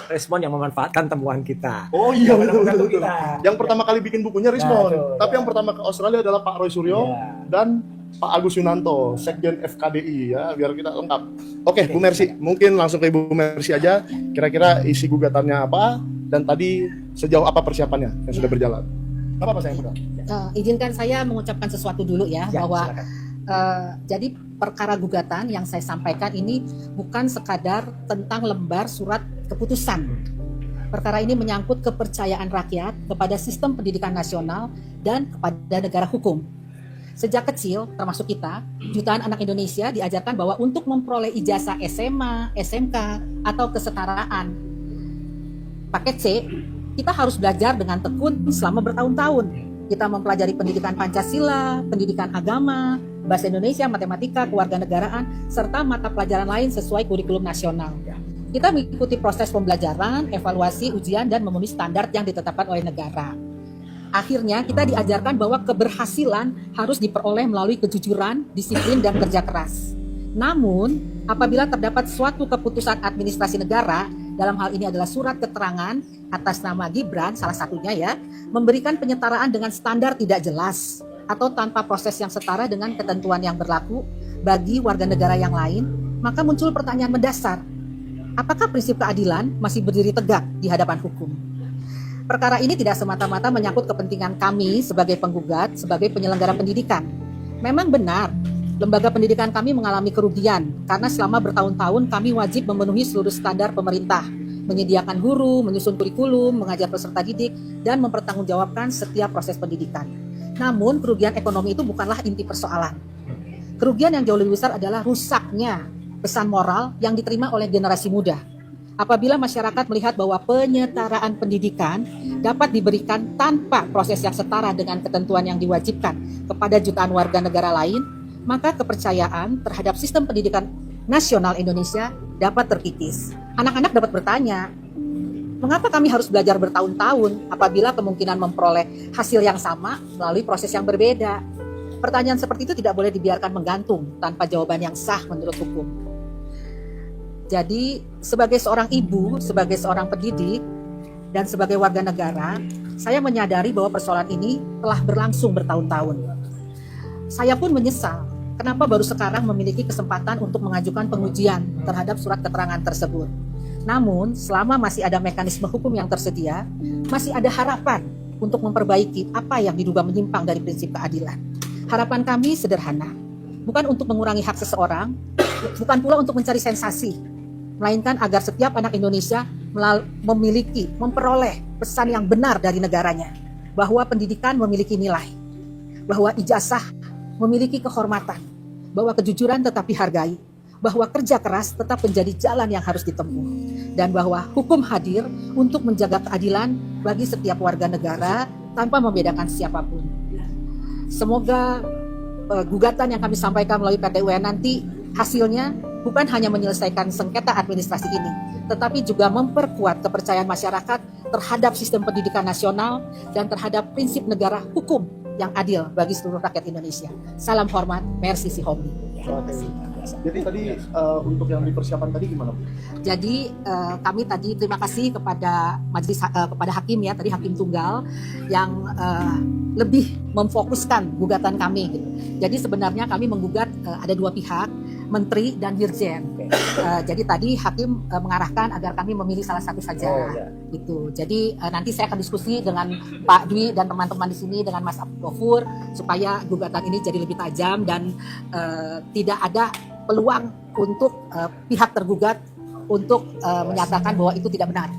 Respon yang memanfaatkan temuan kita. Oh iya, betul. Kita. Yang pertama kali bikin bukunya Rismon, tapi yang pertama ke Australia adalah Pak Roy Suryo dan Pak Agus Yunanto, Sekjen FKDI ya, biar kita lengkap. Oke, Bu Mercy, mungkin langsung ke Ibu Mercy aja. Kira-kira isi gugatannya apa dan tadi sejauh apa persiapannya yang sudah berjalan? Apa saya mudah? Izinkan saya mengucapkan sesuatu dulu ya bahwa jadi perkara gugatan yang saya sampaikan ini bukan sekadar tentang lembar surat keputusan. Perkara ini menyangkut kepercayaan rakyat kepada sistem pendidikan nasional dan kepada negara hukum. Sejak kecil, termasuk kita, jutaan anak Indonesia diajarkan bahwa untuk memperoleh ijazah SMA, SMK, atau kesetaraan paket C, kita harus belajar dengan tekun selama bertahun-tahun. Kita mempelajari pendidikan Pancasila, pendidikan agama, bahasa Indonesia, matematika, kewarganegaraan, serta mata pelajaran lain sesuai kurikulum nasional. Kita mengikuti proses pembelajaran, evaluasi, ujian, dan memenuhi standar yang ditetapkan oleh negara. Akhirnya kita diajarkan bahwa keberhasilan harus diperoleh melalui kejujuran, disiplin, dan kerja keras. Namun, apabila terdapat suatu keputusan administrasi negara, dalam hal ini adalah surat keterangan atas nama Gibran, salah satunya ya, memberikan penyetaraan dengan standar tidak jelas atau tanpa proses yang setara dengan ketentuan yang berlaku bagi warga negara yang lain, maka muncul pertanyaan mendasar. Apakah prinsip keadilan masih berdiri tegak di hadapan hukum? Perkara ini tidak semata-mata menyangkut kepentingan kami sebagai penggugat, sebagai penyelenggara pendidikan. Memang benar, lembaga pendidikan kami mengalami kerugian karena selama bertahun-tahun kami wajib memenuhi seluruh standar pemerintah, menyediakan guru, menyusun kurikulum, mengajar peserta didik, dan mempertanggungjawabkan setiap proses pendidikan. Namun kerugian ekonomi itu bukanlah inti persoalan. Kerugian yang jauh lebih besar adalah rusaknya pesan moral yang diterima oleh generasi muda. Apabila masyarakat melihat bahwa penyetaraan pendidikan dapat diberikan tanpa proses yang setara dengan ketentuan yang diwajibkan kepada jutaan warga negara lain, maka kepercayaan terhadap sistem pendidikan nasional Indonesia dapat terkikis. Anak-anak dapat bertanya, mengapa kami harus belajar bertahun-tahun apabila kemungkinan memperoleh hasil yang sama melalui proses yang berbeda? Pertanyaan seperti itu tidak boleh dibiarkan menggantung tanpa jawaban yang sah menurut hukum. Jadi, sebagai seorang ibu, sebagai seorang pendidik, dan sebagai warga negara, saya menyadari bahwa persoalan ini telah berlangsung bertahun-tahun. Saya pun menyesal kenapa baru sekarang memiliki kesempatan untuk mengajukan pengujian terhadap surat keterangan tersebut. Namun, selama masih ada mekanisme hukum yang tersedia, masih ada harapan untuk memperbaiki apa yang diduga menyimpang dari prinsip keadilan. Harapan kami sederhana, bukan untuk mengurangi hak seseorang, bukan pula untuk mencari sensasi, melainkan agar setiap anak Indonesia memperoleh pesan yang benar dari negaranya, bahwa pendidikan memiliki nilai, bahwa ijazah memiliki kehormatan, bahwa kejujuran tetap dihargai, bahwa kerja keras tetap menjadi jalan yang harus ditempuh, dan bahwa hukum hadir untuk menjaga keadilan bagi setiap warga negara tanpa membedakan siapapun. Semoga gugatan yang kami sampaikan melalui PT UN nanti hasilnya bukan hanya menyelesaikan sengketa administrasi ini, tetapi juga memperkuat kepercayaan masyarakat terhadap sistem pendidikan nasional dan terhadap prinsip negara hukum yang adil bagi seluruh rakyat Indonesia. Salam hormat, Mercy Sihombing. Jadi tadi untuk yang dipersiapkan tadi gimana, Bu? Jadi kami tadi terima kasih kepada majelis kepada hakim ya, tadi hakim tunggal yang lebih memfokuskan gugatan kami gitu. Jadi sebenarnya kami menggugat ada dua pihak, menteri dan dirjen. Jadi tadi hakim mengarahkan agar kami memilih salah satu saja. Gitu. Jadi nanti saya akan diskusi dengan Pak Dwi dan teman-teman di sini dengan Mas Abdul supaya gugatan ini jadi lebih tajam dan tidak ada peluang untuk pihak tergugat untuk menyatakan bahwa itu tidak benar.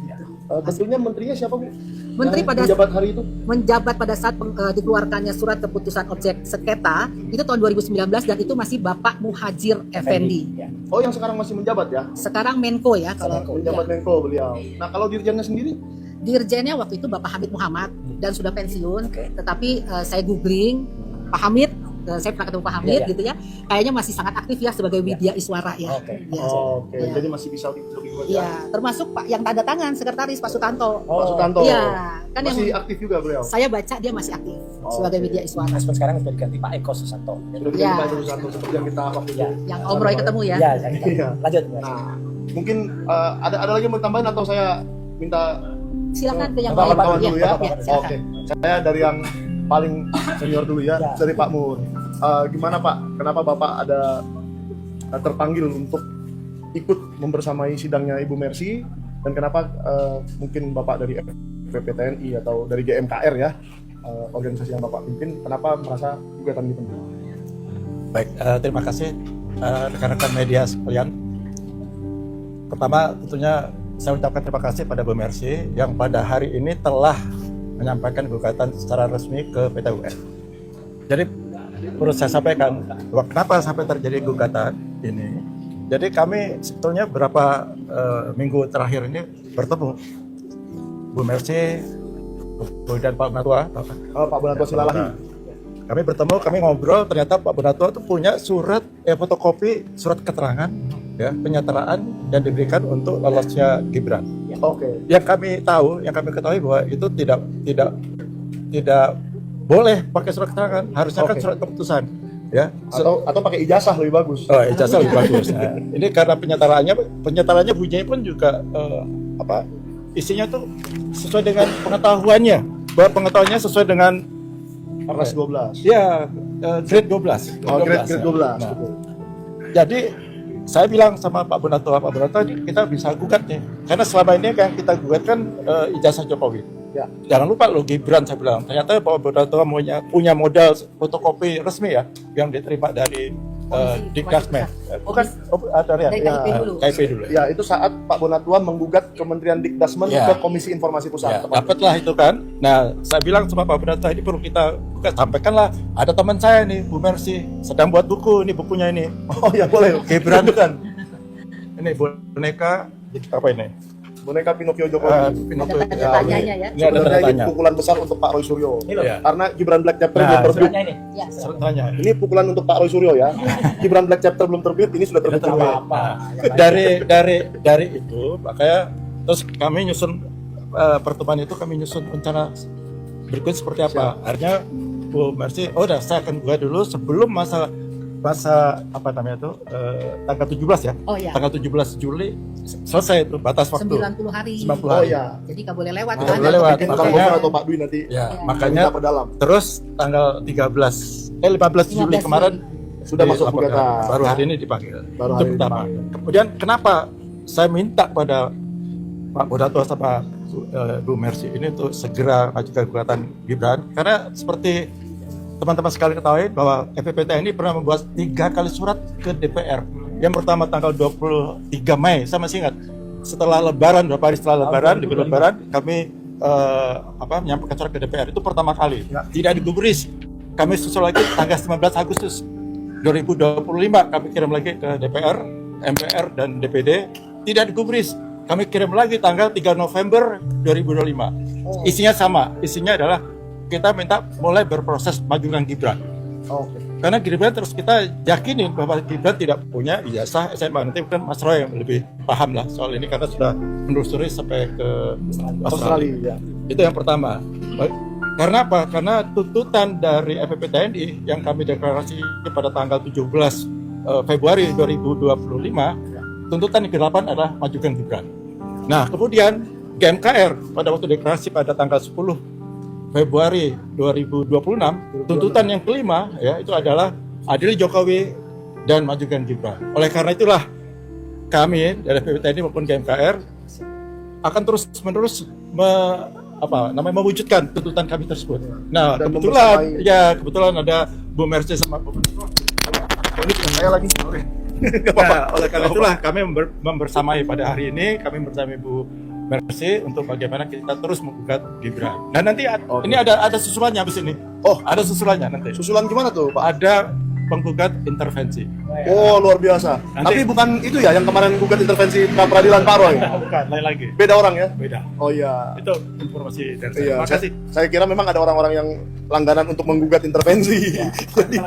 Tentunya menterinya siapa, Bu? Menteri pada menjabat hari itu? Menjabat pada saat dikeluarkannya surat keputusan objek sengketa itu tahun 2019 dan itu masih Bapak Muhajir Effendi. Oh, yang sekarang masih menjabat ya? Sekarang Menko ya kalau menjabat ya. Menko beliau. Nah, kalau dirjennya sendiri? Dirjennya waktu itu Bapak Hamid Muhammad dan sudah pensiun. Tetapi saya googling Pak Hamid saya pernah ketemu Pak Hamid gitu ya, kayaknya masih sangat aktif ya sebagai Widya Iswara ya. Ya. Oke, Ya. jadi masih bisa lebih kuat Ya, termasuk Pak yang tanda tangan sekretaris Pak Sutanto. Pak Sutanto. Iya, kan Masih yang aktif juga beliau. saya baca dia masih aktif sebagai Oke. Widya Iswara. Respon sekarang sudah diganti Pak Eko Susanto. Sudah diganti Ya. Pak Susanto seperti yang kita waktu itu. Yang Om Roy ketemu ya. Ya, Iya. lanjut. Nah, mungkin ada lagi yang mau tambahin atau saya minta Silakan ke yang Bapak, lain. Bapak kawan dulu ya? silakan. Oke, saya dari yang paling senior dulu ya, Ya. dari Pak Mun. Gimana Pak? Kenapa Bapak ada terpanggil untuk ikut membersamai sidangnya Ibu Mercy, dan kenapa mungkin Bapak dari FPP TNI atau dari GMKR ya, organisasi yang Bapak pimpin, kenapa merasa gugatan ini penting? Baik, terima kasih rekan-rekan media sekalian. Pertama, tentunya saya ucapkan terima kasih pada Bu Mercy yang pada hari ini telah menyampaikan gugatan secara resmi ke PT UN. Jadi perlu saya sampaikan bahwa kenapa sampai terjadi gugatan ini. Jadi kami sebetulnya beberapa minggu terakhir ini bertemu Bu Mercy, dan Pak Bonatua. Pak Bonatua Silalahi. Kami bertemu, kami ngobrol, ternyata Pak Bonatua itu punya surat fotokopi surat keterangan ya penyataan dan diberikan untuk lolosnya Gibran. Oke. Yang kami tahu, yang kami ketahui bahwa itu tidak boleh pakai surat keterangan, harusnya kan Oke. surat keputusan ya. Atau pakai ijazah lebih bagus. Oh, ijazah lebih bagus. Nah, ini karena penyataannya bunyinya pun juga isinya tuh sesuai dengan pengetahuannya, bahwa pengetahuannya sesuai dengan Perpres 12. ya grade 12. Oh, grade 12. Nah, Betul. jadi saya bilang sama Pak Bonatua ini kita bisa gugat nih, karena selama ini yang kita gugat kan ijazah Jokowi. Ya. Jangan lupa lo Gibran, saya bilang. Ternyata Pak Bonatua punya modal fotokopi resmi ya, yang diterima dari Dikdasmen. Bukan ada ya, Dari KIP dulu. KIP dulu. Ya, itu saat Pak Bonatua menggugat Kementerian Dikdasmen Ya. ke Komisi Informasi Pusat. Ya, dapatlah itu kan. Nah, saya bilang sama Pak Bonatua ini perlu kita buka, sampaikanlah. Ada teman saya nih, Bu Mercy, sedang buat buku, ini bukunya ini. Oh ya, boleh. Gibran kan. Ini boneka apa ini? Boneka Pinocchio Jokowi. Pinocchio. Ada tanda tanyanya ya. Ini ada Sebenarnya tanda ini tanya. pukulan besar untuk Pak Roy Suryo. Ini loh. Ya. Karena Gibran Black Chapter Nah, belum terbit. Suratnya ini. Ya. Tanya. Ini pukulan untuk Pak Roy Suryo ya. Gibran Black Chapter belum terbit, ini sudah terbit juga. Dari itu makanya terus kami nyusun pertemuan itu, kami nyusun rencana berikut seperti apa. Akhirnya Bu Mercy, udah saya akan buat dulu sebelum masa apa namanya itu tanggal 17 ya. Oh ya. Tanggal 17 Juli selesai itu batas waktu 90 hari. 90 Oh hari. ya. Jadi nggak boleh lewat. Nggak kan? boleh lewat. Mungkin Kang Makanya- Gofar atau Pak Dwi nanti Ya, Ya. makanya minta perdalam. terus tanggal 15 Juli 15 kemarin Sudah masuk dilaporkan. gugatan. Baru hari ini dipanggil. Baru Itu hari ini pertama. dipanggil. Kemudian kenapa saya minta pada Pak Bonatua sama Bu Mercy ini untuk segera mengajukan gugatan Gibran, karena seperti teman-teman sekali ketahui bahwa FPP TNI pernah membuat 3 kali surat ke DPR. Yang pertama tanggal 23 Mei, saya masih ingat. Setelah Lebaran, beberapa hari setelah Lebaran, libur Lebaran, kami menyampaikan surat ke DPR. Itu pertama kali. Ya. Tidak digubris. Kami susul lagi tanggal 19 Agustus 2025, kami kirim lagi ke DPR, MPR, dan DPD. Tidak digubris. Kami kirim lagi tanggal 3 November 2025. Isinya sama. Isinya adalah kita minta mulai berproses majukan Gibran. Oke. Karena Gibran terus kita yakinin bahwa Gibran tidak punya ijazah SMA. Nanti mungkin Mas Roy yang lebih paham lah soal ini karena sudah menelusuri sampai ke Australia. Ya. Itu yang pertama. Karena apa? Karena tuntutan dari FPP TNI yang kami deklarasi pada tanggal 17 Februari 2025, tuntutan yang ke-8 adalah majukan Gibran. Nah, kemudian GMKR pada waktu deklarasi pada tanggal 10 Februari 2026, tuntutan yang kelima ya itu adalah adili Jokowi dan majukan Gibran. Oleh karena itulah kami dari FPP TNI maupun GMKR akan terus-menerus mewujudkan tuntutan kami tersebut. Nah, Dan kebetulan ada Bu Mercy sama Bu Ini saya lagi. Oke. Nah, oleh karena itulah kami membersamai pada hari ini, kami bersama Bu Mercy untuk bagaimana kita terus menggugat Gibran. Dan nanti ini ada susulannya habis ini. Oh, Ada susulannya nanti. susulan gimana tuh, Pak? Ada penggugat intervensi. Oh, luar biasa. Tapi bukan itu ya yang kemarin gugat intervensi pra peradilan Pak Roy. Bukan, lain lagi. Beda orang ya? Beda. Oh iya. Itu informasi dari saya. Iya, Terima kasih. saya kira memang ada orang-orang yang langganan untuk menggugat intervensi. Jadi,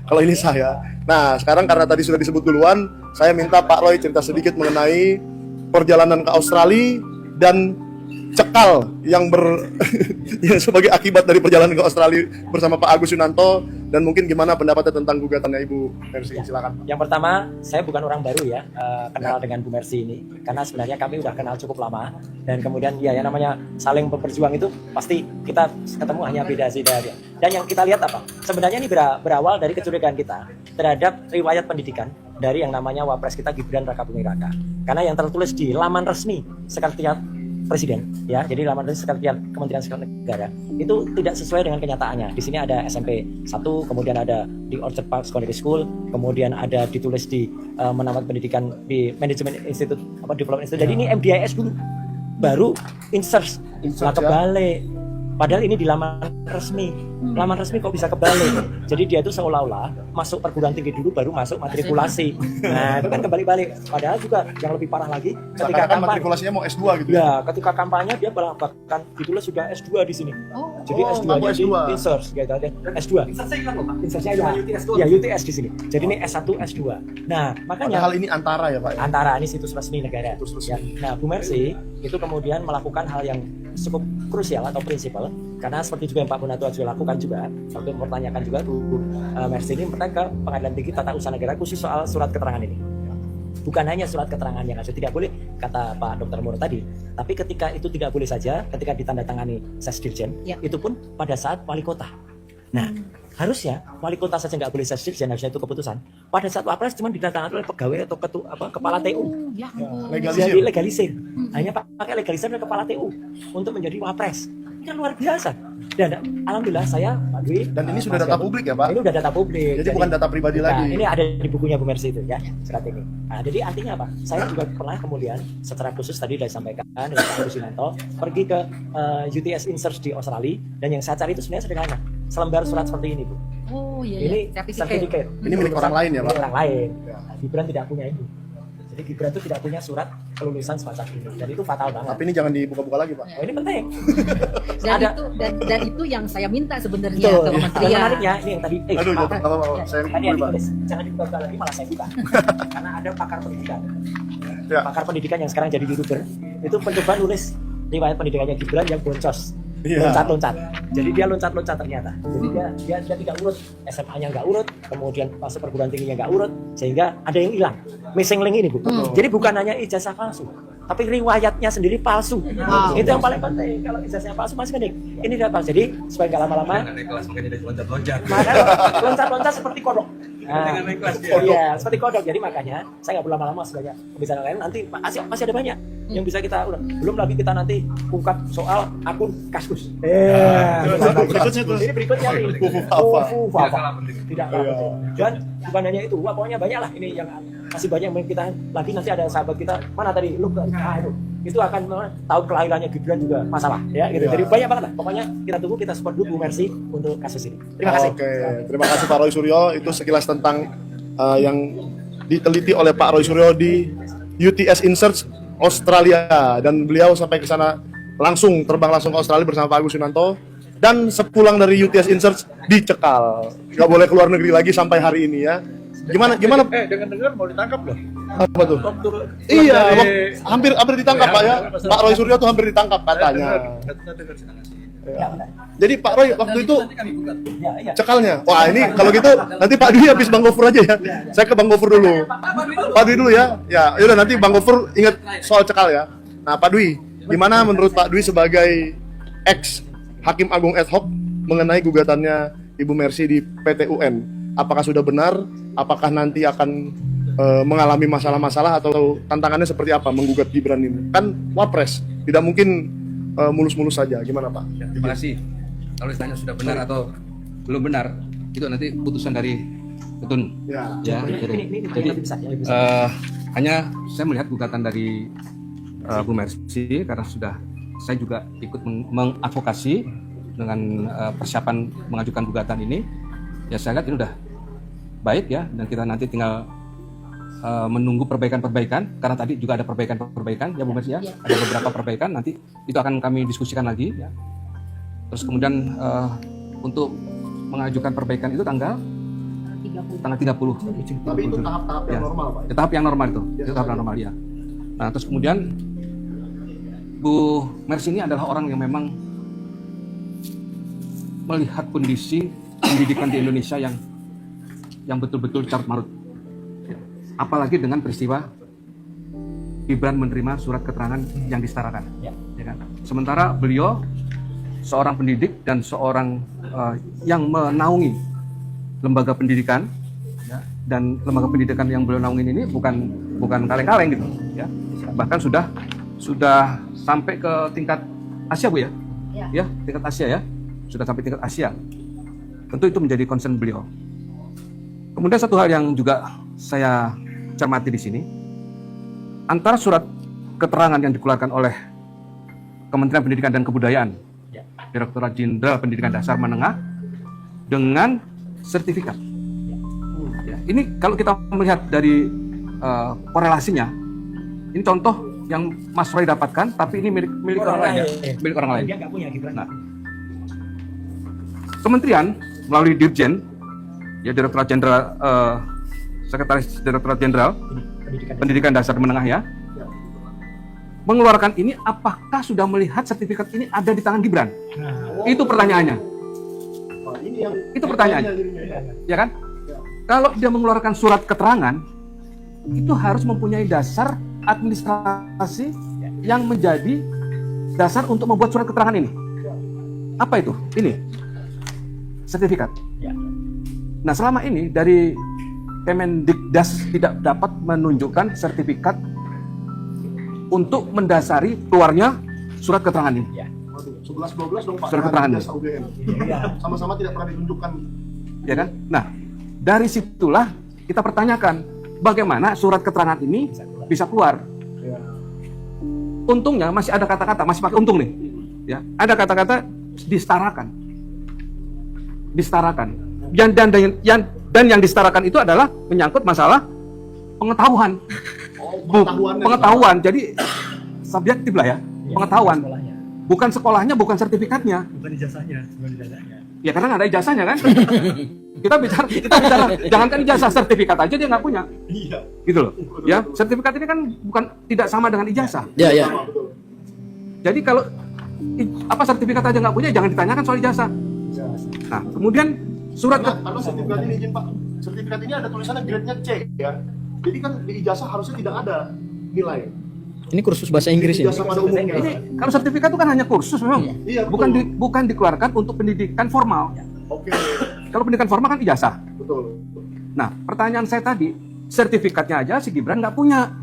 kalau ini saya. Nah, sekarang karena tadi sudah disebut duluan, saya minta Pak Roy cerita sedikit mengenai perjalanan ke Australia dan cekal yang yang sebagai akibat dari perjalanan ke Australia bersama Pak Agus Yunanto, dan mungkin gimana pendapatnya tentang gugatannya Ibu Mercy. Silakan. Yang pertama, saya bukan orang baru ya kenal dengan Bu Mercy ini, karena sebenarnya kami udah kenal cukup lama, dan kemudian ya yang namanya saling berjuang itu pasti kita ketemu hanya beda sih dia. Dan yang kita lihat apa? Sebenarnya ini berawal dari kecurigaan kita terhadap riwayat pendidikan dari yang namanya Wapres kita Gibran Rakabuming Raka. Karena yang tertulis di laman resmi Sekretariat Presiden, ya, jadi laman resmi Sekretariat Kementerian Sekretariat Negara itu tidak sesuai dengan kenyataannya. Di sini ada SMP 1, kemudian ada di Orchard Park Secondary School, kemudian ada ditulis di menamat pendidikan di Management Institute Development Institute. Jadi ini MDIS dulu, baru insert lah kebalik. Padahal ini di laman resmi. Laman resmi kok bisa kebalik? Jadi dia itu seolah-olah masuk perguruan tinggi dulu baru masuk matrikulasi. Nah, itu kan kebalik-balik. Padahal juga yang lebih parah lagi ketika kan matrikulasinya mau S2 gitu ya. Ketika kampanye dia bahkan ditulis sudah S2 di sini. Jadi S2-nya di insert gitu aja. S2. Insertnya ya UTS di sini. Jadi ini S1, S2. Nah, makanya padahal ini antara ya, Pak. Antara ini situs resmi negara. Ya. Nah, Bu Mercy itu kemudian melakukan hal yang cukup krusial atau prinsipal, karena seperti juga yang Pak Bonatua juga lakukan juga waktu mempertanyakan juga Bu Mercy ini ke Pengadilan Tinggi Tata Usaha Negara khusus soal surat keterangan ini. Bukan hanya surat keterangan yang ada, tidak boleh kata Pak Dr. Muro tadi, tapi ketika itu tidak boleh saja ketika ditandatangani Sesdirjen, itu pun pada saat wali kota. Nah, harusnya wali kota saja nggak boleh Sesdirjen, harusnya itu keputusan. Pada saat Wapres cuma ditandatangani oleh pegawai atau kepala TU. Jadi legalisir. Hanya pakai legalisir dari kepala TU untuk menjadi Wapres. Ini kan luar biasa. Dan alhamdulillah saya Pak Dwi, dan ini sudah data publik ya, Pak? Ini udah data publik. Jadi bukan data pribadi lagi. Ini ada di bukunya Bu Mercy itu ya, surat ini. Nah, jadi artinya apa? Saya juga pernah kemudian secara khusus tadi sudah disampaikan dengan Pak Agus Yunanto pergi ke UTS Insert di Australia, dan yang saya cari itu sebenarnya sederhana. Selembar surat seperti ini, Bu. Oh iya. Ini sertifikat. Ini milik orang lain ya, Pak? Milik orang lain. Nah, Gibran tidak punya ini. Jadi Gibran itu tidak punya surat kelulusan semacam ini, dan itu fatal banget. Tapi ini jangan dibuka-buka lagi, Pak. Oh, ini penting. dan itu yang saya minta sebenarnya Betul. ke Kementerian. Yang menariknya ini yang tadi. Aduh, maaf, apa-apa. Saya tadi yang dulu, Pak. ditulis, jangan dibuka lagi, malah saya buka. Karena ada pakar pendidikan. Ya. Pakar pendidikan yang sekarang jadi YouTuber itu mencoba nulis riwayat pendidikannya Gibran yang boncos. Loncat-loncat. Jadi dia loncat-loncat ternyata. Jadi dia tidak urut, SMA-nya nggak urut, kemudian masuk perguruan tingginya nggak urut, sehingga ada yang hilang. Missing link ini, Bu. Jadi bukan hanya ijazah palsu, tapi riwayatnya sendiri palsu. Itu yang paling penting. Kalau ijazahnya palsu masih mending. Ini tidak palsu. Jadi supaya nggak lama-lama. Makanya loncat-loncat seperti kodok. Nah, iya, seperti kodok. Jadi makanya saya nggak perlu lama-lama sebanyak pembicaraan lain. Nanti masih ada banyak yang bisa kita ulang. Belum lagi kita nanti ungkap soal akun Kaskus. Berikutnya tuh. Ini berikutnya nih. Tidak kalah penting. Dan bukan hanya itu, pokoknya banyak lah ini yang masih banyak yang kita lagi. Nanti ada sahabat kita mana tadi itu akan tahu kelahirannya Gibran juga masalah ya gitu. Jadi banyak banget lah. Pokoknya kita tunggu, kita support dulu Bu Mercy untuk kasus ini. Terima kasih. Oke, terima kasih Pak Roy Suryo. Itu sekilas tentang yang diteliti oleh Pak Roy Suryo di UTS Insert Australia, dan beliau sampai ke sana terbang langsung ke Australia bersama Pak Agus Yunanto, dan sepulang dari UTS Insert dicekal, nggak boleh keluar negeri lagi sampai hari ini ya. Gimana? Dengar mau ditangkap loh. Apa tuh? Iya, hampir ditangkap Pak ya. Pak Roy Suryo tuh hampir ditangkap katanya. Ya. Jadi Pak Roy waktu itu cekalnya. Wah ini kalau gitu nanti Pak Dwi habis Bang Gofur aja ya. Saya ke Bang Gofur dulu. Pak Dwi dulu ya. Ya, yaudah nanti Bang Gofur ingat soal cekal ya. Nah Pak Dwi, gimana menurut Pak Dwi sebagai ex Hakim Agung ad hoc mengenai gugatannya Ibu Mercy di PT UN? Apakah sudah benar? Apakah nanti akan mengalami masalah-masalah atau tantangannya seperti apa menggugat Gibran ini? Kan Wapres, tidak mungkin mulus-mulus saja. Gimana Pak? Ya, terima kasih. Kalau ditanya sudah benar atau belum benar, itu nanti putusan dari Petun. Ya. Jadi hanya saya melihat gugatan dari Bu Mercy, karena saya juga ikut mengadvokasi dengan persiapan mengajukan gugatan ini. Ya saya lihat ini udah baik ya, dan kita nanti tinggal menunggu perbaikan-perbaikan, karena tadi juga ada perbaikan-perbaikan ya Bu Mercy ya, Iya. ada beberapa perbaikan, nanti itu akan kami diskusikan lagi ya. Terus kemudian untuk mengajukan perbaikan itu tanggal 30. Tapi itu tahap-tahap yang Ya. normal, Pak. Ya, tahap yang normal itu, Biasa itu tahap yang saja. normal ya. Nah terus kemudian Bu Mercy ini adalah orang yang memang melihat kondisi pendidikan di Indonesia yang betul-betul carut marut. Apalagi dengan peristiwa Gibran menerima surat keterangan yang disetarakan. Ya. Ya kan? Sementara beliau seorang pendidik dan seorang yang menaungi lembaga pendidikan, ya, dan lembaga pendidikan yang beliau naungin ini bukan kaleng-kaleng gitu, ya. Bahkan sudah sampai ke tingkat Asia Bu ya, ya tingkat Asia ya, sudah sampai tingkat Asia. Tentu itu menjadi concern beliau. Kemudian satu hal yang juga saya cermati di sini, antara surat keterangan yang dikeluarkan oleh Kementerian Pendidikan dan Kebudayaan, Ya. Direktorat Jenderal Pendidikan Dasar Menengah, dengan sertifikat. Ya, ini kalau kita melihat dari korelasinya, ini contoh yang Mas Roy dapatkan, tapi ini milik orang lain ya, milik orang lain. Dia nggak punya Gibran. Nah, Kementerian melalui Dirjen, ya Direktorat Jenderal Sekretaris Direktorat Jenderal Pendidikan Dasar Menengah ya, mengeluarkan ini, apakah sudah melihat sertifikat ini ada di tangan Gibran? Itu pertanyaannya. Wah, ini yang Itu pertanyaannya. Ya kan? Kalau dia mengeluarkan surat keterangan, itu harus mempunyai dasar administrasi yang menjadi dasar untuk membuat surat keterangan ini. Apa itu? Ini sertifikat. Ya. Nah, selama ini dari Kemendikdas tidak dapat menunjukkan sertifikat untuk mendasari keluarnya surat keterangan ini. Ya. 11-12 dong Pak. Surat keterangan. Jas UGM. Sama-sama tidak pernah ditunjukkan. Ya kan? Nah, dari situlah kita pertanyakan bagaimana surat keterangan ini bisa keluar. Ya. Untungnya masih ada kata-kata, masih pakai untung nih. Ya, ada kata-kata disetarakan. Disetarakan. Dan yang disetarakan itu adalah menyangkut masalah pengetahuan. Pengetahuan. Jadi subjektif lah ya. Pengetahuan. Sekolahnya. Bukan sekolahnya, bukan sertifikatnya. Bukan ijazahnya. Ya karena nggak ada ijazahnya kan. kita bicara jangankan ijazah, sertifikat aja dia nggak punya. Iya. Gitu loh. Ya, sertifikat ini kan bukan tidak sama dengan ijazah. Ya, ya. Sama, betul. Jadi kalau sertifikat aja nggak punya, jangan ditanyakan soal ijazah. Nah, kemudian surat Karena sertifikat ini izin Pak. Sertifikat ini ada tulisannya grade-nya C ya. Jadi kan di ijazah harusnya tidak ada nilai. Ini kursus bahasa Inggris ini. Ijazah pada umumnya. ini kalau sertifikat itu kan hanya kursus memang. Iya, betul. Bukan dikeluarkan untuk pendidikan formal. Oke, Kalau pendidikan formal kan ijazah. betul. Nah, pertanyaan saya tadi, sertifikatnya aja si Gibran nggak punya.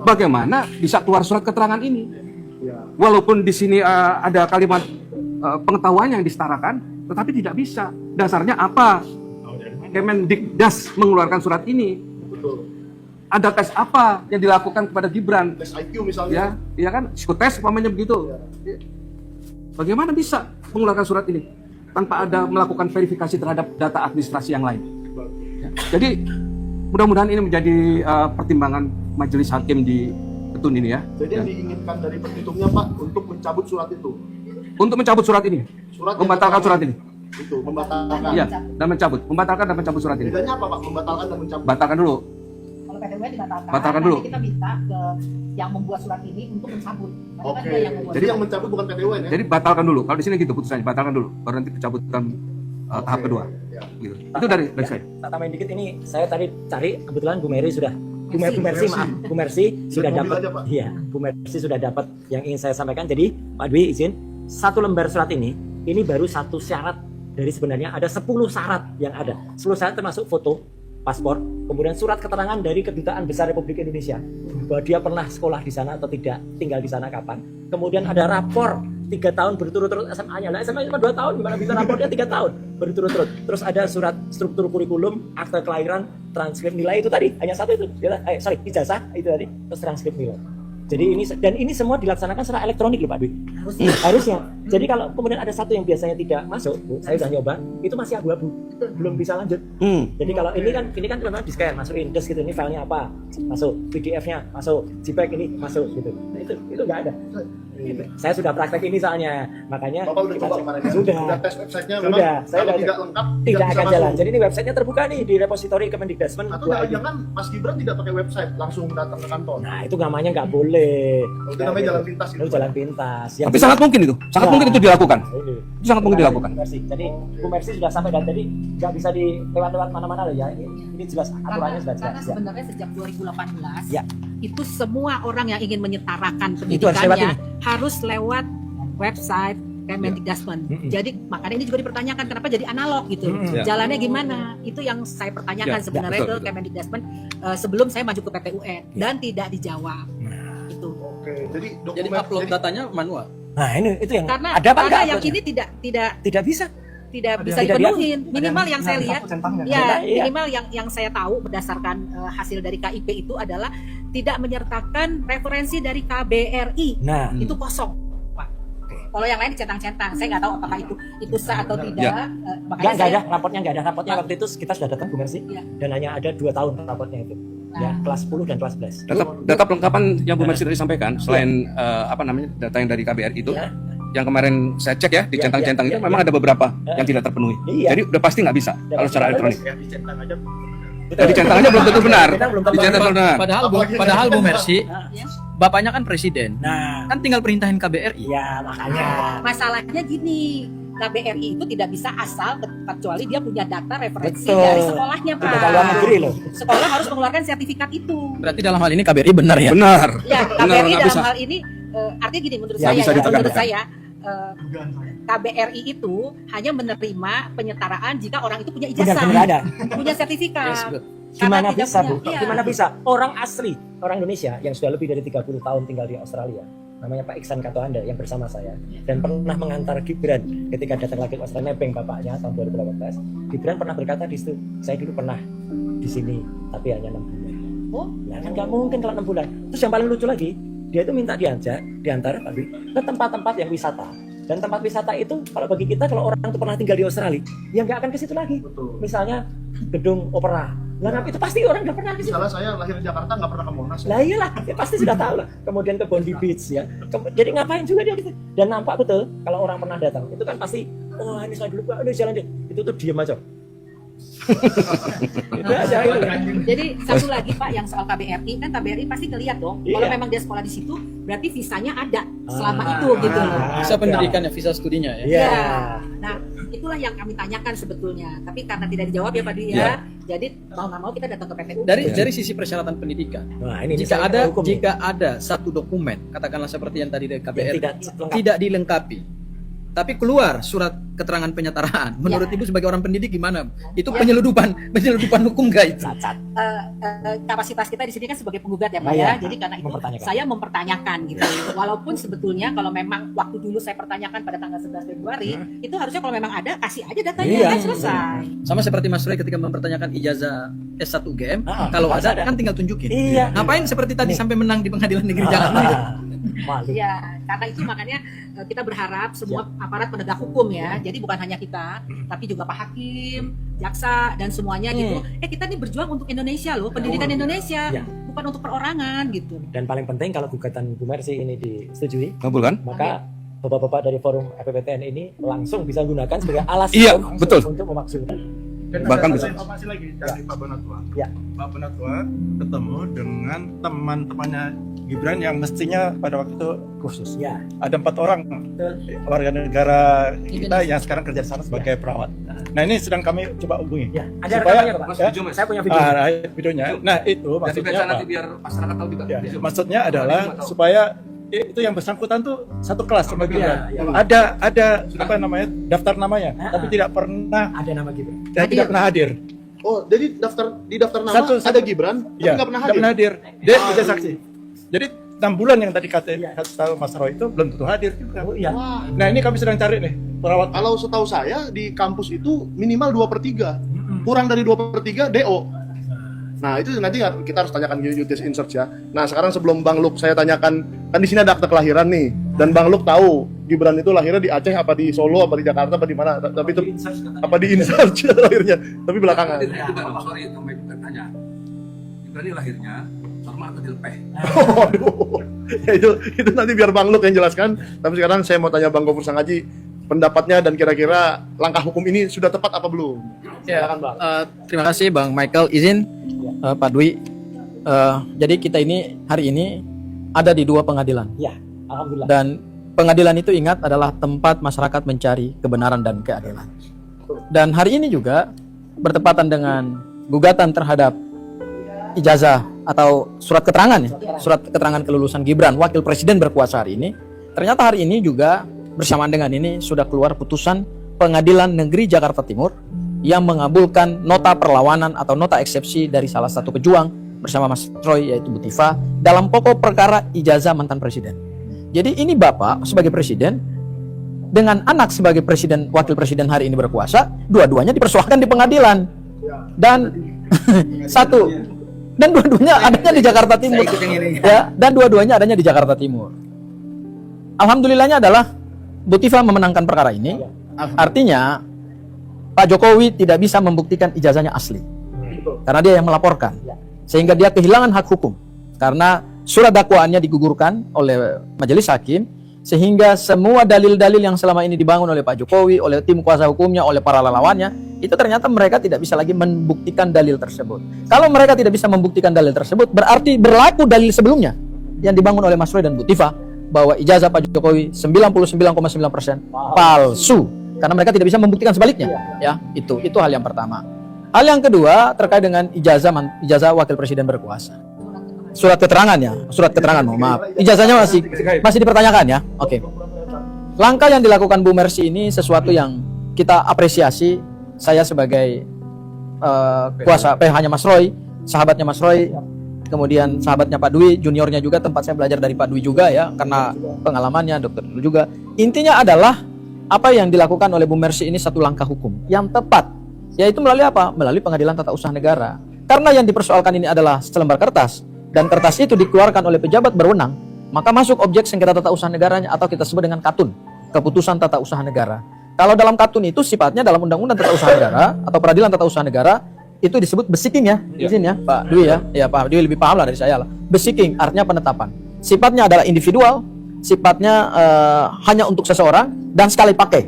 Bagaimana bisa keluar surat keterangan ini? Ya. Walaupun di sini ada kalimat pengetahuan yang disetarakan, tetapi tidak bisa. Dasarnya apa? Kemendikdas mengeluarkan surat ini. Betul. Ada tes apa yang dilakukan kepada Gibran? Tes IQ misalnya. Ya, iya kan? Psikotes umpamanya begitu. Bagaimana bisa mengeluarkan surat ini tanpa ada melakukan verifikasi terhadap data administrasi yang lain? Ya. Jadi mudah-mudahan ini menjadi pertimbangan majelis hakim di Ketun ini ya. Jadi yang diinginkan dari petitumnya Pak untuk mencabut surat itu. Untuk mencabut surat ini, Surat yang membatalkan pertama. surat ini. Itu, membatalkan. Iya, dan mencabut, membatalkan dan mencabut surat ini. Bedanya apa Pak? Membatalkan dan mencabut. Batalkan dulu. Kalau PTW dibatalkan, Batalkan dulu. nanti kita minta ke yang membuat surat ini untuk mencabut. Karena kan Oke. dia yang membuat Jadi yang surat. mencabut bukan PT UN ya? Jadi batalkan dulu. Kalau di sini gitu putusannya, batalkan dulu. Baru nanti pencabutan tahap Oke. kedua. Ya. Gitu. Itu dari saya. Tak tambahin dikit ini, saya tadi cari kebetulan Bu Mercy sudah. Bu Mercy, Mercy. maaf. Bu Mercy sudah mobil dapat. aja, Pak. Iya, Bu Mercy sudah dapat yang ingin saya sampaikan. Jadi Pak Dwi izin, satu lembar surat ini baru satu syarat dari sebenarnya ada 10 syarat yang ada. 10 syarat termasuk foto, paspor, kemudian surat keterangan dari Kedutaan Besar Republik Indonesia bahwa dia pernah sekolah di sana atau tidak, tinggal di sana kapan. Kemudian ada rapor 3 tahun berturut-turut SMA-nya. Lah SMA cuma 2 tahun, gimana bisa rapornya 3 tahun berturut-turut. Terus ada surat struktur kurikulum, akte kelahiran, transkrip nilai itu tadi, hanya satu itu. Ijazah itu tadi, terus transkrip nilai. Jadi ini semua dilaksanakan secara elektronik loh Pak Dwi. Harusnya. Jadi kalau kemudian ada satu yang biasanya tidak masuk, Bu, saya sudah nyoba, itu masih abu-abu. belum bisa lanjut. Jadi kalau ini kan memang di scan, masukin disk gitu, ini filenya apa, masuk PDF-nya, masuk JPEG ini masuk gitu. Nah, itu nggak ada. Gitu. Saya sudah praktek ini soalnya, makanya Bapak udah coba kemarin ya? sudah Tes websitenya memang sudah, saya kalau udah tidak lengkap tidak bisa akan masuk. jalan. Jadi ini websitenya terbuka nih di repositori Kemendikbudrismen. Atau jangan-jangan Mas Gibran tidak pakai website, langsung datang ke kantor. Nah itu namanya nggak boleh. Itu namanya jalan pintas gitu. Itu jalan pintas. Tapi sangat mungkin itu, sangat Ya. mungkin itu dilakukan. Ini. Itu sangat mungkin dilakukan. Jadi Bu Mercy sudah sampai dan tadi nggak bisa lewat mana-mana loh ya. Ini jelas aturannya sudah Karena jelas. Ya. sebenarnya sejak 2018 Ya. itu semua orang yang ingin menyetarakan Itu harus lewat pendidikannya harus lewat website Kemendikbudrismen. Jadi makanya ini juga dipertanyakan kenapa jadi analog gitu. Ya. Jalannya gimana? Itu yang saya pertanyakan Ya, sebenarnya betul, ke betul. Kemendikbudrismen sebelum saya maju ke PT UN dan tidak dijawab. Itu. Oke, jadi Jadi upload datanya manual. Nah ini itu yang Karena ada apa karena nggak yang uploadnya? ini tidak bisa. tidak bisa Tidak dipenuhin. Minimal yang saya lihat Iya. ya minimal yang saya tahu berdasarkan hasil dari KIP itu adalah tidak menyertakan referensi dari KBRI. Nah Itu kosong, Pak. Kalau yang lain dicentang-centang, saya nggak tahu apakah itu sah atau tidak. Ya. Makanya nggak saya ada rapotnya waktu itu kita sudah datang Bu Mercy Iya. dan hanya ada 2 tahun rapotnya itu. Ya, kelas 10 dan kelas 11. Data pelengkapan yang Bu Mercy tadi sampaikan, selain data yang dari KBRI itu, Ya. yang kemarin saya cek ya di Ya, centang-centang ya, itu ya, memang ya. ada beberapa Ya. yang tidak terpenuhi. Iya. Jadi udah pasti nggak bisa Ya, kalau secara pasti. elektronik. ya dicentang aja. Di centang aja belum tentu benar. Kita belum tentu Di centang belum benar. Padahal Bu Mercy, Ya. bapaknya kan presiden. Nah, Kan tinggal perintahin KBRI. ya makanya. masalahnya gini, KBRI itu tidak bisa asal kecuali dia punya data referensi Betul. dari sekolahnya, Pak. Kita luar negeri loh. Sekolah harus mengeluarkan sertifikat itu. Berarti dalam hal ini KBRI benar ya? Benar. Ya, Benar, KBRI nggak dalam bisa. hal ini artinya gini menurut Ya, saya bisa ya, ditekan, menurut tekan. saya KBRI itu hanya menerima penyetaraan jika orang itu punya ijazah, Benar ada. punya sertifikat. Yes, good. Gimana Karena tidak bisa Bu? punya, iya. Gimana bisa? Orang asli, orang Indonesia yang sudah lebih dari 30 tahun tinggal di Australia, namanya Pak Iksan Katohanda yang bersama saya dan pernah mengantar Gibran ketika datang lagi ke Australia, nebeng bapaknya tahun 2018. Gibran pernah berkata di situ, saya dulu pernah di sini tapi hanya 6 bulan. Oh, Ya kan nggak mungkin kalau 6 bulan. Terus yang paling lucu lagi, dia itu minta diantar tadi ke tempat-tempat yang wisata. Dan tempat wisata itu kalau bagi kita, kalau orang itu pernah tinggal di Australia, ya nggak akan ke situ lagi. Betul. Misalnya gedung opera. Lah itu pasti orang nggak pernah ke situ. Misalnya saya lahir di Jakarta nggak pernah ke Monas. Lah iyalah, ya pasti sudah tahu lah. Kemudian ke Bondi Beach ya. Jadi ngapain juga dia gitu. Dan nampak betul kalau orang pernah datang, itu kan pasti, oh ini saya dulu Pak, ini jalan deh. Itu tuh diam aja. Itu aja itu. jadi satu lagi Pak yang soal KBRI kan KBRI pasti ngelihat dong. Iya. Kalau memang dia sekolah di situ, berarti visanya ada selama Ah. itu gitu loh. Visa pendidikan ya, visa studinya ya. Iya. Ya. Nah, itulah yang kami tanyakan sebetulnya. Tapi karena tidak dijawab ya Pak Dwi Ya. ya. Jadi mau nggak mau kita datang ke PPU. Dari sisi persyaratan pendidikan, Nah, ini jika misalnya ada hukum nih. jika ada satu dokumen, katakanlah seperti yang tadi dari Yang KBRI, tidak lengkap. tidak dilengkapi, tapi keluar surat keterangan penyataraan, menurut Ibu sebagai orang pendidik gimana? Itu Ya. penyeludupan hukum nggak itu? cacat. Kapasitas kita di sini kan sebagai penggugat ya Pak Nah, ya. ya. Jadi karena itu Mempertanyakan. saya mempertanyakan gitu. Walaupun sebetulnya kalau memang waktu dulu saya pertanyakan pada tanggal 11 Februari, itu harusnya kalau memang ada kasih aja datanya Iya. kan selesai. Sama seperti Mas Roy ketika mempertanyakan ijazah S1 UGM, Ah, kalau harus ada kan tinggal tunjukin. Iya. Ngapain seperti tadi Nih. sampai menang di pengadilan negeri Jakarta? Malu. Ya, karena itu makanya kita berharap semua aparat penegak hukum ya. Jadi bukan hanya kita, tapi juga Pak Hakim, jaksa dan semuanya gitu. Kita nih berjuang untuk Indonesia loh, pendidikan Indonesia, Ya. bukan untuk perorangan gitu. Dan paling penting kalau gugatan Bu Mercy ini disetujui, Kabul kan? maka bapak-bapak dari forum FPPTN ini langsung bisa gunakan sebagai alas Iya, hukum betul. untuk memakzulkan. Dan Bahkan ada bisa. informasi lagi dari Pak Bonatua. Ya. Pak Bonatua ketemu dengan teman-temannya Gibran yang mestinya pada waktu itu Khusus ya. ada 4 orang warga negara kita yang sekarang kerja di sana sebagai perawat. Nah ini sedang kami coba hubungi. Ya, ada Supaya- rekamannya Pak. Mas, Ya. video, Mas. Saya punya video. Nah, videonya. Nah itu Dan maksudnya dibaca apa? nanti biar masyarakat tahu juga. Ya, Di Zoom. maksudnya adalah supaya itu yang bersangkutan tuh satu kelas sama Gibran. Iya, Ada apa namanya daftar namanya, tapi tidak pernah Ada nama gitu. tidak pernah hadir. Oh, jadi di daftar nama Satu- ada Gibran, tapi Ya, nggak pernah nggak hadir. Dia bisa saksi. Jadi 6 bulan yang tadi kasih tahu Mas Roy itu belum tentu hadir juga. Oh iya. Wah, Nah ini kami sedang cari nih perawat. kalau setahu saya di kampus itu minimal 2/3, kurang dari 2/3 DO. Nah itu nanti kita harus tanyakan Yutis Insearch ya. Nah sekarang sebelum Bang Luk saya tanyakan, kan di sini ada akte kelahiran nih, dan Bang Luk tahu Gibran itu lahirnya di Aceh apa di Solo apa di Jakarta apa di mana? Tapi itu apa di Insearch lahirnya? Tapi belakangan. Sorry, tanya. Gibran ini lahirnya normal atau dilepeh? Waduh. Ya itu nanti biar Bang Luk yang jelaskan. Tapi sekarang saya mau tanya Bang Gofur Sangaji pendapatnya dan kira-kira langkah hukum ini sudah tepat apa belum? Ya, Silakan, Bang. terima kasih Bang Michael. Izin Pak Dwi. Jadi kita ini hari ini ada di 2 pengadilan. Ya, alhamdulillah. Dan pengadilan itu ingat adalah tempat masyarakat mencari kebenaran dan keadilan. Dan hari ini juga bertepatan dengan gugatan terhadap ijazah atau surat keterangan ya, surat keterangan kelulusan Gibran wakil presiden berkuasa hari ini. Ternyata hari ini juga bersamaan dengan ini sudah keluar putusan Pengadilan Negeri Jakarta Timur yang mengabulkan nota perlawanan atau nota eksepsi dari salah satu pejuang bersama Mas Troy yaitu Bu Tifa dalam pokok perkara ijazah mantan presiden. Jadi ini Bapak sebagai presiden dengan anak sebagai presiden wakil presiden hari ini berkuasa, dua-duanya dipersoalkan di pengadilan. Dan satu dan dua-duanya adanya di Jakarta Timur. Ya, dan dua-duanya adanya di Jakarta Timur. Alhamdulillahnya adalah Bu Tifa memenangkan perkara ini. Artinya Pak Jokowi tidak bisa membuktikan ijazahnya asli. Karena dia yang melaporkan. Sehingga dia kehilangan hak hukum. Karena surat dakwaannya digugurkan oleh majelis hakim, sehingga semua dalil-dalil yang selama ini dibangun oleh Pak Jokowi, oleh tim kuasa hukumnya, oleh para relawannya, itu ternyata mereka tidak bisa lagi membuktikan dalil tersebut. Kalau mereka tidak bisa membuktikan dalil tersebut, berarti berlaku dalil sebelumnya yang dibangun oleh Mas Roy dan Bu Tifa bahwa ijazah Pak Jokowi 99,9% palsu, karena mereka tidak bisa membuktikan sebaliknya. Ya, itu hal yang pertama. Hal yang kedua terkait dengan ijazah wakil presiden berkuasa. Surat keterangan, mohon maaf. Ijazahnya masih dipertanyakan ya. Oke. Langkah yang dilakukan Bu Mercy ini sesuatu yang kita apresiasi. Saya sebagai kuasa PH-nya Mas Roy, sahabatnya Mas Roy, kemudian sahabatnya Pak Dwi, juniornya juga, tempat saya belajar dari Pak Dwi juga ya, karena pengalamannya dokter dulu juga. Intinya adalah apa yang dilakukan oleh Bu Mercy ini satu langkah hukum yang tepat, yaitu melalui apa? Melalui Pengadilan Tata Usaha Negara. Karena yang dipersoalkan ini adalah selembar kertas, dan kertas itu dikeluarkan oleh pejabat berwenang, maka masuk objek sengketa tata usaha negaranya atau kita sebut dengan KATUN, Keputusan Tata Usaha Negara. Kalau dalam KATUN itu sifatnya dalam Undang-Undang Tata Usaha Negara atau Peradilan Tata Usaha Negara itu disebut besiking ya, izin ya Pak Dwi ya, Pak Dwi lebih paham lah dari saya lah. Besiking artinya penetapan. Sifatnya adalah individual, sifatnya hanya untuk seseorang dan sekali pakai.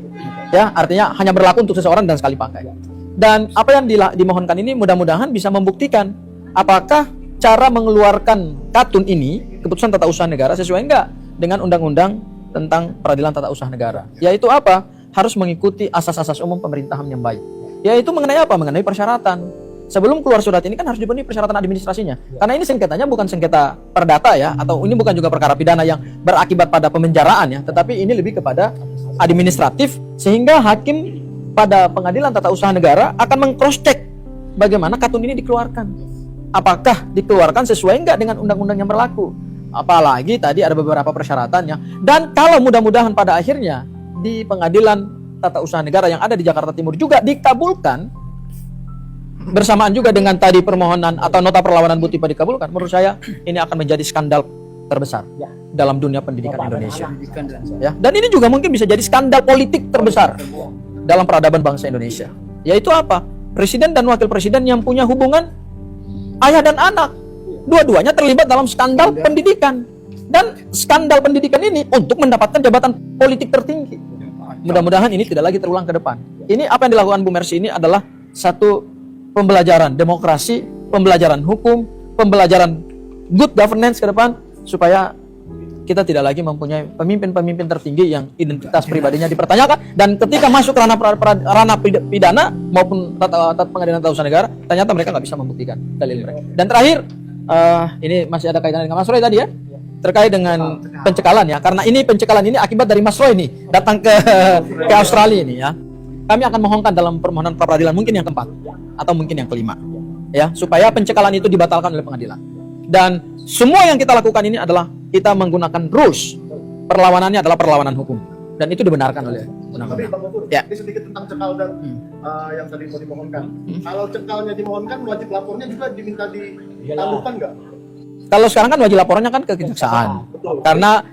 Ya, artinya hanya berlaku untuk seseorang dan sekali pakai. Dan apa yang dimohonkan ini mudah-mudahan bisa membuktikan apakah cara mengeluarkan KATUN ini, Keputusan Tata Usaha Negara, sesuai enggak dengan Undang-Undang tentang Peradilan Tata Usaha Negara. Yaitu apa? Harus mengikuti asas-asas umum pemerintahan yang baik. Yaitu mengenai apa? Mengenai persyaratan. Sebelum keluar surat ini kan harus dipenuhi persyaratan administrasinya. Karena ini sengketanya bukan sengketa perdata ya, atau ini bukan juga perkara pidana yang berakibat pada pemenjaraan ya, tetapi ini lebih kepada administratif, sehingga hakim pada Pengadilan Tata Usaha Negara akan meng-cross-check bagaimana KATUN ini dikeluarkan. Apakah dikeluarkan sesuai enggak dengan undang-undang yang berlaku? Apalagi tadi ada beberapa persyaratannya. Dan kalau mudah-mudahan pada akhirnya di Pengadilan Tata Usaha Negara yang ada di Jakarta Timur juga dikabulkan, bersamaan juga dengan tadi permohonan atau nota perlawanan Bu Tifa dikabulkan, menurut saya ini akan menjadi skandal terbesar dalam dunia pendidikan Indonesia. Ya, dan ini juga mungkin bisa jadi skandal politik terbesar dalam peradaban bangsa Indonesia. Yaitu apa? Presiden dan wakil presiden yang punya hubungan ayah dan anak, dua-duanya terlibat dalam skandal pendidikan. Dan skandal pendidikan ini untuk mendapatkan jabatan politik tertinggi. Mudah-mudahan ini tidak lagi terulang ke depan. Ini apa yang dilakukan Bu Mercy ini adalah satu pembelajaran demokrasi, pembelajaran hukum, pembelajaran good governance ke depan, supaya kita tidak lagi mempunyai pemimpin-pemimpin tertinggi yang identitas pribadinya dipertanyakan, dan ketika masuk ranah pidana maupun Pengadilan Tata Usaha Negara, ternyata mereka nggak bisa membuktikan dalil mereka. Dan terakhir, ini masih ada kaitannya dengan Mas Roy tadi ya, terkait dengan pencekalan ya, karena ini pencekalan ini akibat dari Mas Roy nih datang ke Australia ini ya. Kami akan mohonkan dalam permohonan pra peradilan mungkin yang keempat atau mungkin yang kelima ya, supaya pencekalan itu dibatalkan oleh pengadilan. Dan semua yang kita lakukan ini adalah kita menggunakan rules. Perlawanannya adalah perlawanan hukum, dan itu dibenarkan oleh undang-undang. Ya. Ini sedikit tentang cekal dan yang tadi mau dimohonkan. Kalau cekalnya dimohonkan, wajib lapornya juga diminta ditangguhkan nggak? Kalau sekarang kan wajib laporannya kan ke kejaksaan. Karena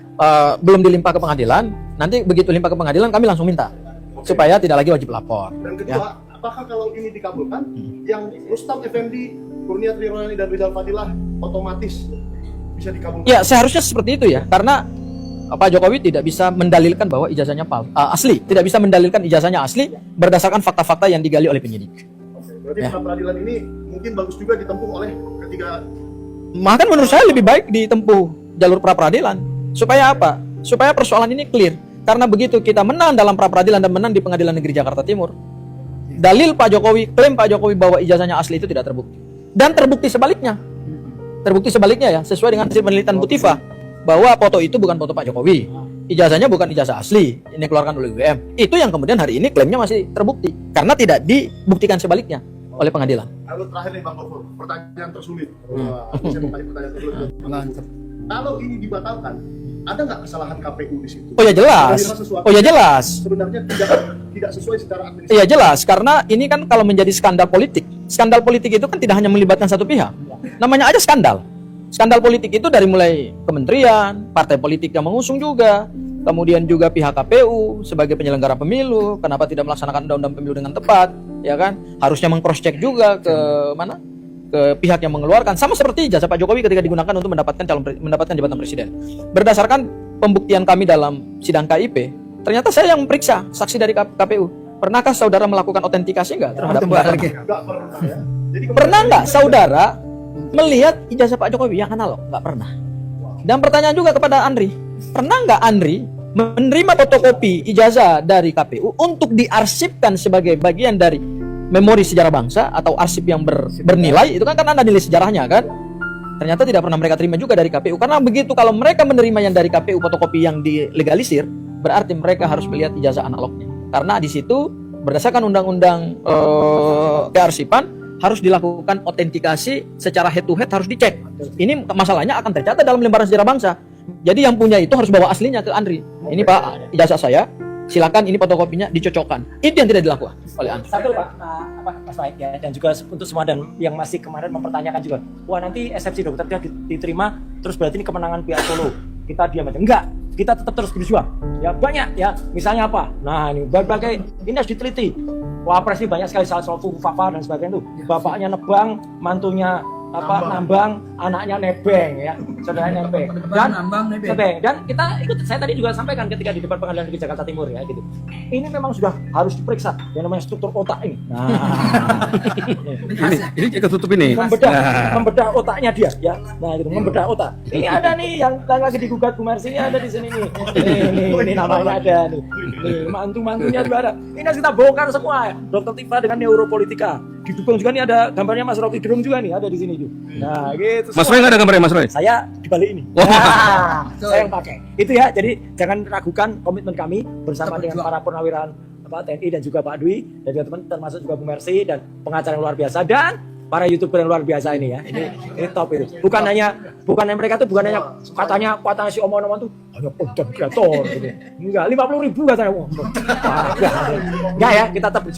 belum dilimpah ke pengadilan, nanti begitu limpah ke pengadilan kami langsung minta supaya tidak lagi wajib lapor. Dan kedua, apakah kalau ini dikabulkan, yang Rustam Effendi, Kurnia Triroyani dan Rizal Fadilah otomatis bisa dikabulkan? Ya seharusnya seperti itu ya, karena Pak Jokowi tidak bisa mendalilkan bahwa ijazahnya asli, tidak bisa mendalilkan ijazahnya asli berdasarkan fakta-fakta yang digali oleh penyidik. Berarti pra peradilan ini mungkin bagus juga ditempuh oleh ketiga. Maka menurut saya lebih baik ditempuh jalur pra peradilan. Supaya apa? Supaya persoalan ini clear. Karena begitu kita menang dalam pra peradilan dan menang di Pengadilan Negeri Jakarta Timur, dalil Pak Jokowi, klaim Pak Jokowi bahwa ijazahnya asli itu tidak terbukti. Dan terbukti sebaliknya. Terbukti sebaliknya ya, sesuai dengan hasil penelitian Bu Tifa, bahwa foto itu bukan foto Pak Jokowi. Ijazahnya bukan ijazah asli, ini dikeluarkan oleh UGM. Itu yang kemudian hari ini klaimnya masih terbukti karena tidak dibuktikan sebaliknya oleh pengadilan. Lalu terakhir nih Bang Gofur, pertanyaan tersulit. Wah, saya mau tanya pertanyaan tersulit. Kalau ini dibatalkan, ada nggak kesalahan KPU di situ? Oh ya jelas. Oh ya jelas. Sebenarnya tidak sesuai secara administratif. Iya jelas, karena ini kan kalau menjadi skandal politik. Skandal politik itu kan tidak hanya melibatkan satu pihak. Namanya aja skandal. Skandal politik itu dari mulai kementerian, partai politik yang mengusung juga, kemudian juga pihak KPU sebagai penyelenggara pemilu, kenapa tidak melaksanakan undang-undang pemilu dengan tepat, ya kan? Harusnya meng-cross check juga ke mana? Ke pihak yang mengeluarkan, sama seperti ijazah Pak Jokowi ketika digunakan untuk mendapatkan jabatan presiden. Berdasarkan pembuktian kami dalam sidang KIP, ternyata saya yang memeriksa saksi dari KPU. Pernahkah saudara melakukan autentikasi enggak terhadap Nggak pernah ya. Jadi Pernah nggak saudara melihat ijazah Pak Jokowi yang analog? Nggak pernah. Dan pertanyaan juga kepada Andri, pernah nggak Andri menerima fotokopi ijazah dari KPU untuk diarsipkan sebagai bagian dari memori sejarah bangsa atau arsip yang bernilai? Itu kan ada nilai sejarahnya kan? Ternyata tidak pernah mereka terima juga dari KPU. Karena begitu kalau mereka menerima yang dari KPU fotokopi yang dilegalisir, berarti mereka harus melihat ijazah analognya. Karena di situ berdasarkan undang-undang kearsipan harus dilakukan autentikasi secara head to head, harus dicek. Ini masalahnya akan tercatat dalam lembaran sejarah bangsa. Jadi yang punya itu harus bawa aslinya ke Andri. Ini Pak ijazah saya, silakan ini fotokopinya dicocokkan. Itu yang tidak dilakukan oleh Andri. Satu Pak, Mas Mike ya, dan juga untuk semua dan yang masih kemarin mempertanyakan juga, wah nanti eksepsi dokter dia diterima, terus berarti ini kemenangan pihak Solo, kita diam aja. Enggak, kita tetap terus berjuang. Ya banyak ya, misalnya apa? Nah ini berbagai, ini harus diteliti. Wapres ini banyak sekali salah satu Fafa dan sebagainya itu. Bapaknya nebang, mantunya nambang, anaknya nebeng ya, saudaranya nebeng. Dan nebeng. Dan kita ikut, saya tadi juga sampaikan ketika di depan Pengadilan Negeri Jakarta Timur ya gitu. Ini memang sudah harus diperiksa yang namanya struktur otak ini. Nah, Ini ketutup ini. membedah otaknya dia ya. Nah, gitu, membedah otak. Ini ada nih yang lagi digugat Bu Mercy, ini ada di sini nih. Ini namanya ada nih. Nih, mantu-mantunya juga ada. Ini harus kita bongkar semua ya. Dr. Tifa dengan Neuropolitika. Didukung juga nih ada gambarnya Mas Rocky Gerung juga nih, ada di sini juga. Nah, gitu. Mas Roy nggak ada gambarnya Mas Roy? Saya di balik ini. Nah, saya yang pakai. Itu ya. Jadi jangan ragukan komitmen kami bersama dengan para purnawirawan TNI dan juga Pak Dwi dan juga teman termasuk juga Bu Mercy dan pengacara yang luar biasa dan para YouTuber yang luar biasa ini ya. Ini top itu. Bukan hanya mereka tuh bukan hanya katanya si omong-omong tuh hanya content creator gitu. Enggak, 50.000 katanya. Enggak ya, kita tetap